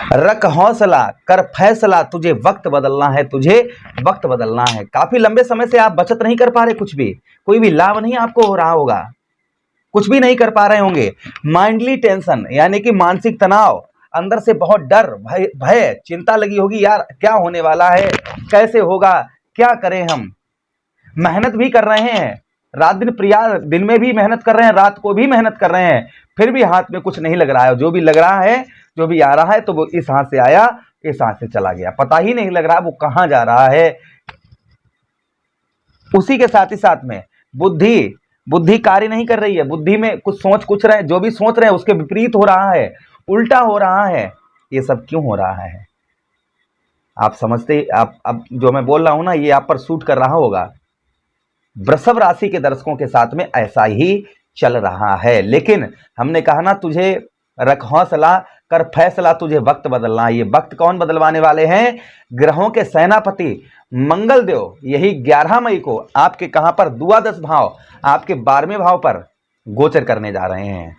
रख हौसला, कर फैसला, तुझे वक्त बदलना है, तुझे वक्त बदलना है। काफी लंबे समय से आप बचत नहीं कर पा रहे, कुछ भी, कोई भी लाभ नहीं आपको हो रहा होगा, कुछ भी नहीं कर पा रहे होंगे। माइंडली टेंशन यानी कि मानसिक तनाव, अंदर से बहुत डर, भय भय चिंता लगी होगी, यार क्या होने वाला है, कैसे होगा, क्या करें हम। मेहनत भी कर रहे हैं, रात दिन प्रयास, दिन में भी मेहनत कर रहे हैं, रात को भी मेहनत कर रहे हैं, फिर भी हाथ में कुछ नहीं लग रहा है। जो भी लग रहा है, जो भी आ रहा है, तो वो इस हाथ से आया, इस हाथ से चला गया, पता ही नहीं लग रहा वो कहां जा रहा है। उसी के साथ ही साथ में बुद्धि कार्य नहीं कर रही है, बुद्धि में कुछ रहे, जो भी सोच रहे हैं उसके विपरीत हो रहा है, उल्टा हो रहा है। ये सब क्यों हो रहा है आप समझते, आप अब जो मैं बोल रहा हूं ना, ये आप पर सूट कर रहा होगा। वृषभ राशि के दर्शकों के साथ में ऐसा ही चल रहा है। लेकिन हमने कहा ना, तुझे रख हौसला, कर फैसला, तुझे वक्त बदलना। ये वक्त कौन बदलवाने वाले हैं? ग्रहों के सेनापति मंगल देव यही 11 मई को आपके कहां पर, द्वादश भाव, आपके 12वें भाव पर गोचर करने जा रहे हैं।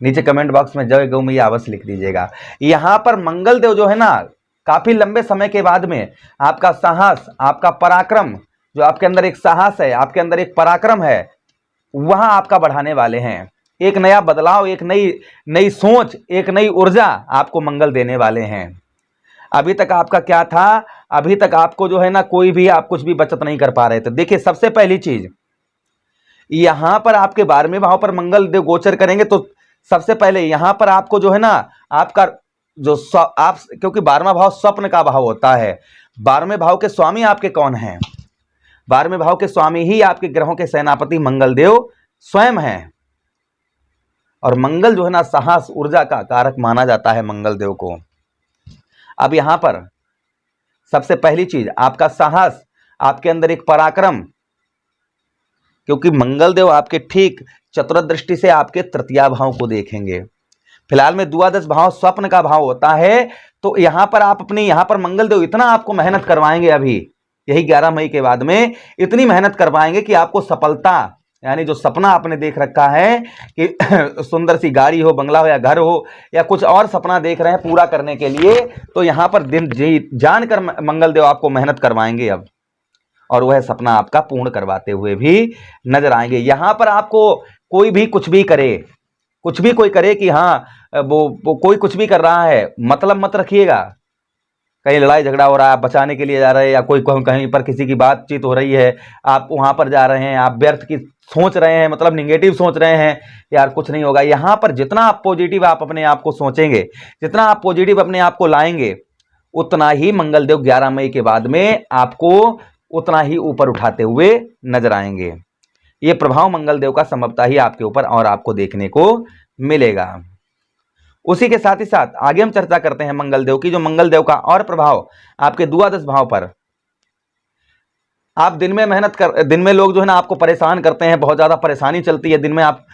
नीचे कमेंट बॉक्स में जय गौ मैया अवश्य लिख दीजिएगा। यहां पर मंगल देव जो है ना, काफी लंबे समय के बाद में आपका साहस, आपका पराक्रम, जो आपके अंदर एक साहस है, आपके अंदर एक पराक्रम है, वहां आपका बढ़ाने वाले हैं। एक नया बदलाव, एक नई सोच, एक नई ऊर्जा आपको मंगल देने वाले हैं। अभी तक आपका क्या था, अभी तक आपको जो है ना, कोई भी आप कुछ भी बचत नहीं कर पा रहे थे। देखिए, सबसे पहली चीज, यहां पर आपके 12वें भाव पर मंगल देव गोचर करेंगे, तो सबसे पहले यहां पर आपको जो है ना, आपका जो आप, क्योंकि 12वां भाव स्वप्न का भाव होता है, 12वें भाव के स्वामी आपके कौन हैं? 12वें भाव के स्वामी ही आपके ग्रहों के सेनापति मंगल देव स्वयं हैं। और मंगल जो है ना, साहस, ऊर्जा का कारक माना जाता है मंगल देव को। अब यहां पर सबसे पहली चीज, आपका साहस, आपके अंदर एक पराक्रम, क्योंकि मंगल देव आपके ठीक चतुर्दृष्टि से आपके तृतीया भाव को देखेंगे। फिलहाल में द्वादश भाव स्वप्न का भाव होता है, तो यहां पर आप अपनी, यहां पर मंगल देव इतना आपको मेहनत करवाएंगे, अभी यही 11 मई के बाद में इतनी मेहनत करवाएंगे कि आपको सफलता, यानी जो सपना आपने देख रखा है कि सुंदर सी गाड़ी हो, बंगला हो, या घर हो, या कुछ और सपना देख रहे हैं पूरा करने के लिए, तो यहां पर दिन जी जानकर मंगल देव आपको मेहनत करवाएंगे अब, और वह सपना आपका पूर्ण करवाते हुए भी नजर आएंगे। यहां पर आपको कोई भी कुछ भी करे, कुछ भी कोई करे कि हाँ वो कोई कुछ भी कर रहा है, मतलब मत रखिएगा। कहीं लड़ाई झगड़ा हो रहा है, आप बचाने के लिए जा रहे हैं, या कोई कहीं पर किसी की बातचीत हो रही है, आप वहां पर जा रहे हैं, आप व्यर्थ की सोच रहे हैं, मतलब निगेटिव सोच रहे हैं, यार कुछ नहीं होगा। यहां पर जितना आप पॉजिटिव आप अपने आप को सोचेंगे, जितना आप पॉजिटिव अपने आप को लाएंगे, उतना ही मंगल देव 11 मई के बाद में आपको उतना ही ऊपर उठाते हुए नजर आएंगे। ये प्रभाव मंगल देव का संभवतः ही आपके ऊपर और आपको देखने को मिलेगा। उसी के साथ ही साथ आगे हम चर्चा करते हैं मंगल देव की, जो मंगल देव का और प्रभाव आपके द्वादश भाव पर। आप दिन में मेहनत कर, दिन में लोग जो है ना आपको परेशान करते हैं, बहुत ज्यादा परेशानी चलती है दिन में, आप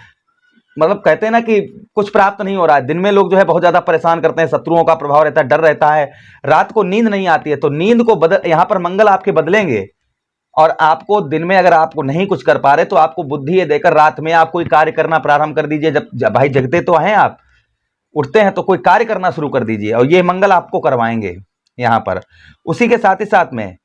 मतलब कहते हैं ना कि कुछ प्राप्त नहीं हो रहा है, दिन में लोग जो है बहुत ज्यादा परेशान करते हैं, शत्रुओं का प्रभाव रहता है, डर रहता है, रात को नींद नहीं आती है, तो नींद को बदल, यहां पर मंगल आपके बदलेंगे, और आपको दिन में अगर आपको नहीं कुछ कर पा रहे, तो आपको बुद्धि ये देकर रात में आप कोई कार्य करना प्रारंभ कर दीजिए। जब भाई जगते तो हैं, आप उठते हैं तो कोई कार्य करना शुरू कर दीजिए, और ये मंगल आपको करवाएंगे यहां पर। उसी के साथ ही साथ में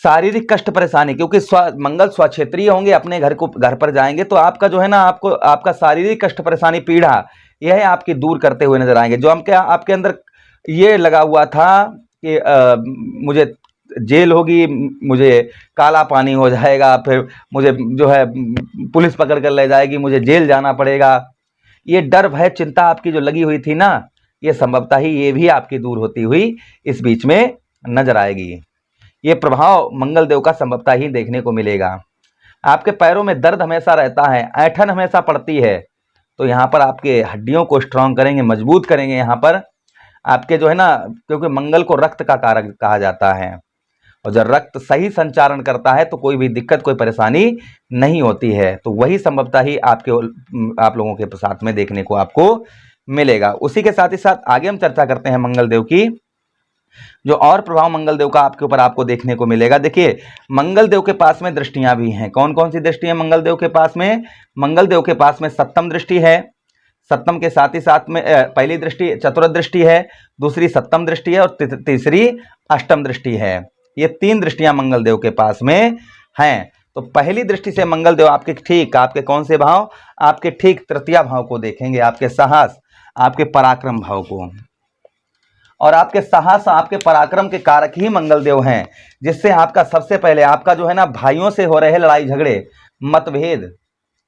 शारीरिक कष्ट परेशानी, क्योंकि मंगल स्वक्षेत्रीय होंगे, अपने घर पर जाएंगे, तो आपका जो है ना, आपका शारीरिक कष्ट परेशानी, पीड़ा, यह है आपकी दूर करते हुए नजर आएंगे। जो आपके अंदर ये लगा हुआ था कि मुझे जेल होगी, मुझे काला पानी हो जाएगा, फिर मुझे जो है पुलिस पकड़ कर ले जाएगी, मुझे जेल जाना पड़ेगा, ये डर भय चिंता आपकी जो लगी हुई थी ना, ये संभवतः ही ये भी आपकी दूर होती हुई इस बीच में नजर आएगी। ये प्रभाव मंगल देव का संभवतः ही देखने को मिलेगा। आपके पैरों में दर्द हमेशा रहता है, ऐंठन हमेशा पड़ती है, तो यहाँ पर आपके हड्डियों को स्ट्रांग करेंगे, मजबूत करेंगे। यहाँ पर आपके जो है ना, क्योंकि मंगल को रक्त का कारक कहा जाता है, और जब रक्त सही संचारण करता है तो कोई भी दिक्कत, कोई परेशानी नहीं होती है, तो वही संभवतः ही आप लोगों के साथ में देखने को आपको मिलेगा। उसी के साथ ही साथ आगे हम चर्चा करते हैं मंगल देव की, जो और प्रभाव मंगल देव का आपके ऊपर आपको देखने को मिलेगा। देखिए, मंगल देव के पास में दृष्टियां भी हैं। कौन कौन सी दृष्टि है मंगल देव के पास में? मंगल देव के पास में सप्तम दृष्टि है, सप्तम के साथ ही साथ में पहली दृष्टि चतुर्थ दृष्टि है, दूसरी सप्तम दृष्टि है और तीसरी अष्टम दृष्टि है। ये 3 दृष्टियां मंगल देव के पास में हैं। तो पहली दृष्टि से मंगल देव आपके कौन से भाव, आपके ठीक तृतीय भाव को देखेंगे, आपके साहस, आपके पराक्रम भाव को। और आपके साहस, आपके पराक्रम के कारक ही मंगल देव हैं, जिससे आपका सबसे पहले आपका जो है ना भाइयों से हो रहे लड़ाई झगड़े, मतभेद,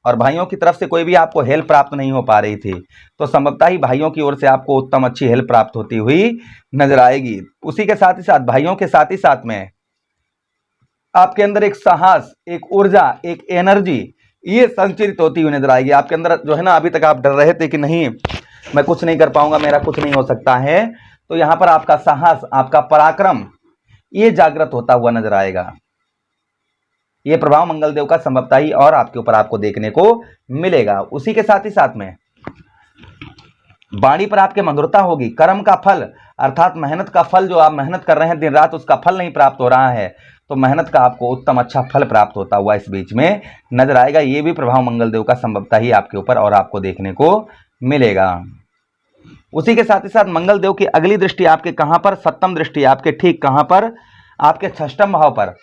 और भाइयों की तरफ से कोई भी आपको हेल्प प्राप्त नहीं हो पा रही थी, तो संभवतः ही भाइयों की ओर से आपको उत्तम अच्छी हेल्प प्राप्त होती हुई नजर आएगी। उसी के साथ ही साथ भाइयों के साथ ही साथ में आपके अंदर एक साहस, एक ऊर्जा, एक एनर्जी ये संचरित होती हुई नजर आएगी। आपके अंदर जो है ना, अभी तक आप डर रहे थे कि नहीं मैं कुछ नहीं कर पाऊंगा, मेरा कुछ नहीं हो सकता है, तो यहां पर आपका साहस, आपका पराक्रम ये जागृत होता हुआ नजर आएगा। ये प्रभाव मंगल देव का संभवतः ही और आपके ऊपर आपको देखने को मिलेगा। उसी के साथ ही साथ में वाणी पर आपके मधुरता होगी। कर्म का फल अर्थात मेहनत का फल, जो आप मेहनत कर रहे हैं दिन रात, उसका फल नहीं प्राप्त हो रहा है, तो मेहनत का आपको उत्तम अच्छा फल प्राप्त होता हुआ इस बीच में नजर आएगा। ये भी प्रभाव मंगल देव का संभवतः ही आपके ऊपर और आपको देखने को मिलेगा। उसी के साथ ही साथ मंगल देव की अगली दृष्टि आपके कहां पर, सप्तम दृष्टि आपके ठीक कहां पर, आपके षष्ठम भाव पर।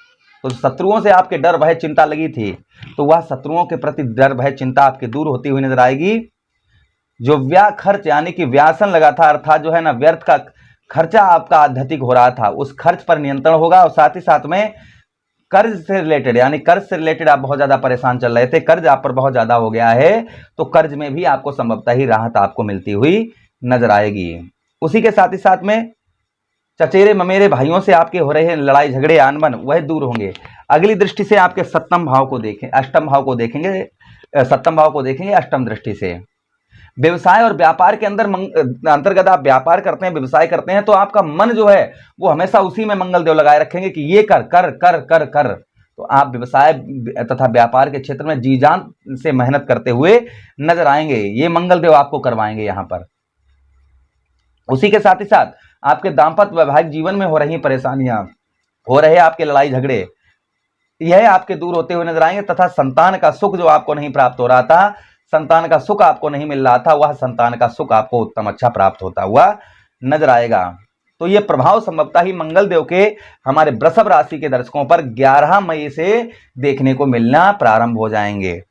तो शत्रुओं से आपके डर भय चिंता लगी थी, तो वह शत्रुओं के प्रति डर भय चिंता आपके दूर होती हुई नजर आएगी। जो व्यय खर्च यानी कि व्यासन लगा था, अर्थात जो है ना व्यर्थ का खर्चा आपका अत्यधिक हो रहा था, उस खर्च पर नियंत्रण होगा। और साथ ही साथ में कर्ज से रिलेटेड, यानी कर्ज से रिलेटेड आप बहुत ज्यादा परेशान चल रहे थे, कर्ज आप पर बहुत ज्यादा हो गया है, तो कर्ज में भी आपको संभवतः ही राहत आपको मिलती हुई नजर आएगी। उसी के साथ ही साथ में चचेरे ममेरे भाइयों से आपके हो रहे लड़ाई झगड़े आनबन वह दूर होंगे। अगली दृष्टि से आपके सप्तम भाव को देखें, अष्टम भाव को देखेंगे, सप्तम भाव को देखेंगे अष्टम दृष्टि से। व्यवसाय और व्यापार के अंतर्गत आप व्यापार करते हैं, व्यवसाय करते हैं, तो आपका मन जो है वो हमेशा उसी में मंगल देव लगाए रखेंगे कि ये कर कर कर कर कर। तो आप व्यवसाय तथा व्यापार के क्षेत्र में जी जान से मेहनत करते हुए नजर आएंगे, ये मंगल देव आपको करवाएंगे यहां पर। उसी के साथ ही साथ आपके दाम्पत्य वैवाहिक जीवन में हो रही परेशानियां, हो रहे आपके लड़ाई झगड़े, यह आपके दूर होते हुए नजर आएंगे। तथा संतान का सुख जो आपको नहीं प्राप्त हो रहा था, संतान का सुख आपको नहीं मिल रहा था, वह संतान का सुख आपको उत्तम अच्छा प्राप्त होता हुआ नजर आएगा। तो यह प्रभाव संभवतः ही मंगल देव के हमारे वृषभ राशि के दर्शकों पर 11 मई से देखने को मिलना प्रारंभ हो जाएंगे।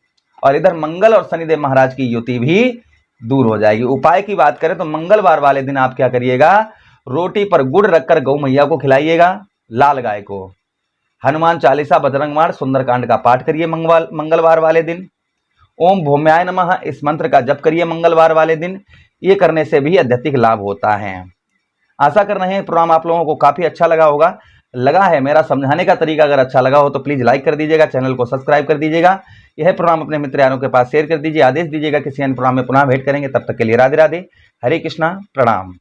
और इधर मंगल और शनिदेव महाराज की युति भी दूर हो जाएगी। उपाय की बात करें तो मंगलवार वाले दिन आप क्या करिएगा, रोटी पर गुड़ रखकर गौ मैया को खिलाइएगा, लाल गाय को। हनुमान चालीसा, बजरंग बाण, सुंदरकांड का पाठ करिए मंगलवार वाले दिन। ओम भौम्याय नमः इस मंत्र का जप करिए मंगलवार वाले दिन। ये करने से भी आध्यात्मिक लाभ होता है। आशा कर रहे हैं प्रोग्राम आप लोगों को काफी अच्छा लगा होगा। लगा है, मेरा समझाने का तरीका अगर अच्छा लगा हो तो प्लीज लाइक कर दीजिएगा, चैनल को सब्सक्राइब कर दीजिएगा। यह प्रोग्राम अपने मित्र यारों के पास शेयर कर दीजिए। आदेश दीजिएगा किसी अन्य प्रोग्राम में पुनः भेंट करेंगे। तब तक के लिए राधे राधे, हरे कृष्णा, प्रणाम।